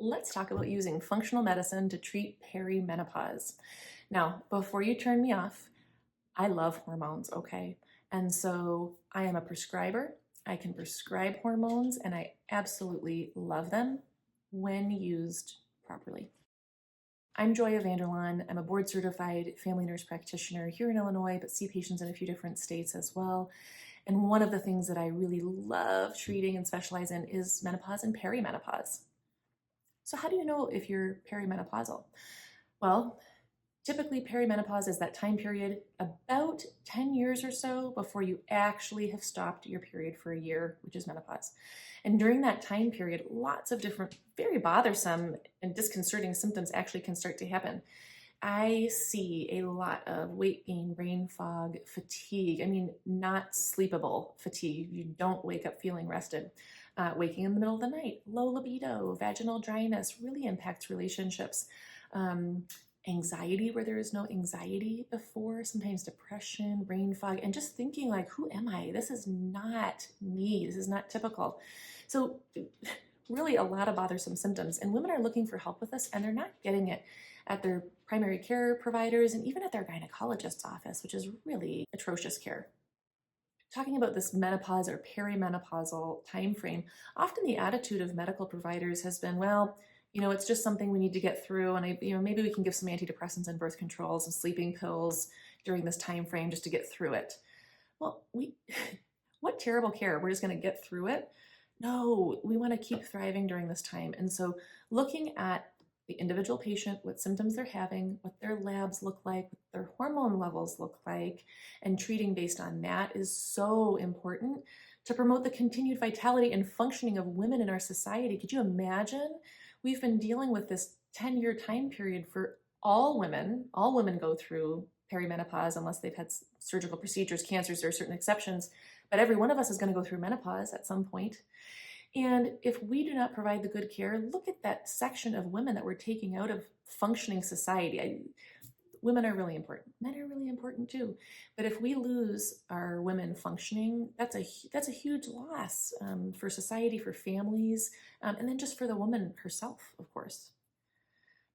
let's talk about using functional medicine to treat perimenopause. Now, before you turn me off, I love hormones, okay? And so I am a prescriber. I can prescribe hormones and I absolutely love them when used properly. I'm Joya Vanderlaan. I'm a board certified family nurse practitioner here in Illinois, but see patients in a few different states as well. And one of the things that I really love treating and specialize in is menopause and perimenopause. So how do you know if you're perimenopausal? Well, typically perimenopause is that time period about 10 years or so before you actually have stopped your period for a year, which is menopause. And during that time period, lots of different very bothersome and disconcerting symptoms actually can start to happen. I see a lot of weight gain, brain fog, fatigue. I mean, not sleepable fatigue. You don't wake up feeling rested. Waking in the middle of the night, low libido, vaginal dryness really impacts relationships. Anxiety where there is no anxiety before, sometimes depression, brain fog, and just thinking like, who am I? This is not me. This is not typical. So really a lot of bothersome symptoms. And women are looking for help with this and they're not getting it at their primary care providers and even at their gynecologist's office, which is really atrocious care. Talking about this menopause or perimenopausal time frame, often the attitude of medical providers has been, well, it's just something we need to get through, and maybe we can give some antidepressants and birth controls and sleeping pills during this time frame just to get through it. Well, what terrible care. We're just going to get through it. No, we want to keep thriving during this time. And so looking at the individual patient, what symptoms they're having, what their labs look like, what their hormone levels look like, and treating based on that is so important to promote the continued vitality and functioning of women in our society. Could you imagine? We've been dealing with this 10-year time period for all women. All women go through perimenopause unless they've had surgical procedures, cancers, there are certain exceptions, but every one of us is going to go through menopause at some point. And if we do not provide the good care, look at that section of women that we're taking out of functioning society. Women are really important. Men are really important too. But if we lose our women functioning, that's a huge loss for society, for families, and then just for the woman herself, of course.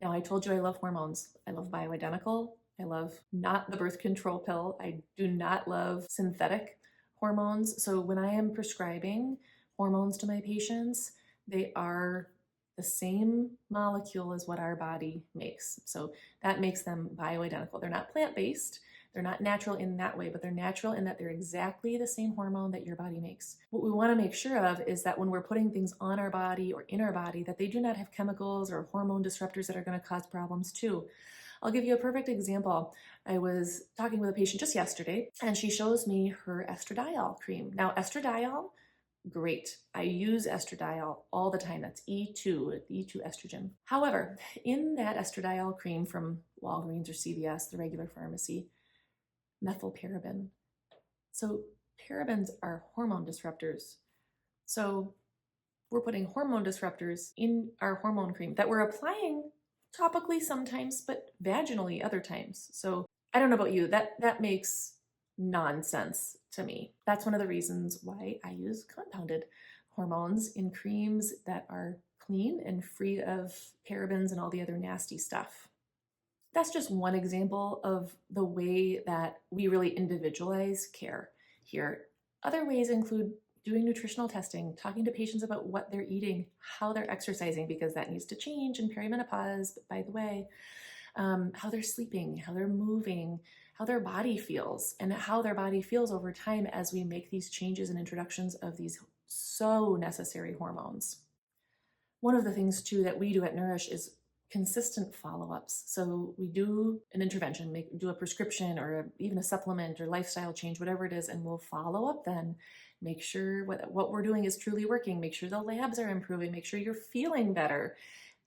Now, I told you I love hormones. I love bioidentical. I love not the birth control pill. I do not love synthetic hormones. So when I am prescribing hormones to my patients, they are the same molecule as what our body makes. So that makes them bioidentical. They're not plant-based, they're not natural in that way, but they're natural in that they're exactly the same hormone that your body makes. What we want to make sure of is that when we're putting things on our body or in our body, that they do not have chemicals or hormone disruptors that are going to cause problems too. I'll give you a perfect example. I was talking with a patient just yesterday, and she shows me her estradiol cream. Now, estradiol, great. I use estradiol all the time. That's E2 estrogen. However, in that estradiol cream from Walgreens or CVS, the regular pharmacy, methylparaben. So parabens are hormone disruptors. So we're putting hormone disruptors in our hormone cream that we're applying topically sometimes, but vaginally other times. So I don't know about you, that makes nonsense to me. That's one of the reasons why I use compounded hormones in creams that are clean and free of parabens and all the other nasty stuff. That's just one example of the way that we really individualize care here. Other ways include doing nutritional testing, talking to patients about what they're eating, how they're exercising, because that needs to change in perimenopause, but by the way, how they're sleeping, how they're moving, how their body feels, and how their body feels over time as we make these changes and introductions of these so necessary hormones. One of the things too that we do at Nourish is consistent follow-ups. So we do an intervention, do a prescription or even a supplement or lifestyle change, whatever it is, and we'll follow up then, make sure what we're doing is truly working, make sure the labs are improving, make sure you're feeling better.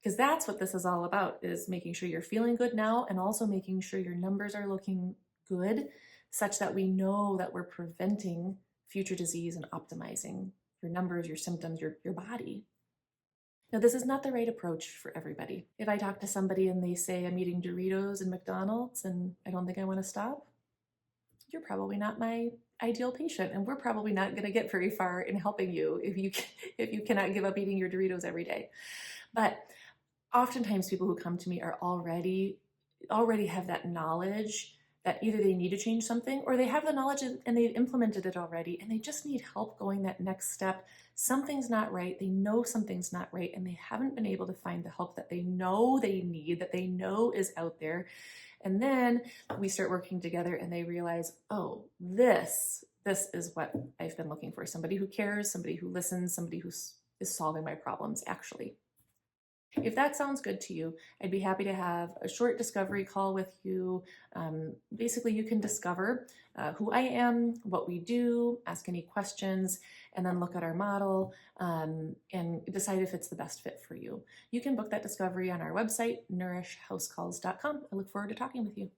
Because that's what this is all about, is making sure you're feeling good now and also making sure your numbers are looking good such that we know that we're preventing future disease and optimizing your numbers, your symptoms, your body. Now, this is not the right approach for everybody. If I talk to somebody and they say, I'm eating Doritos and McDonald's and I don't think I want to stop, you're probably not my ideal patient, and we're probably not going to get very far in helping you if you cannot give up eating your Doritos every day. But oftentimes people who come to me are already have that knowledge that either they need to change something or they have the knowledge and they've implemented it already and they just need help going that next step. Something's not right. They know something's not right and they haven't been able to find the help that they know they need, that they know is out there. And then we start working together and they realize, oh, this is what I've been looking for. Somebody who cares, somebody who listens, somebody who is solving my problems actually. If that sounds good to you, I'd be happy to have a short discovery call with you. Basically, you can discover who I am, what we do, ask any questions, and then look at our model and decide if it's the best fit for you. You can book that discovery on our website, nourishhousecalls.com. I look forward to talking with you.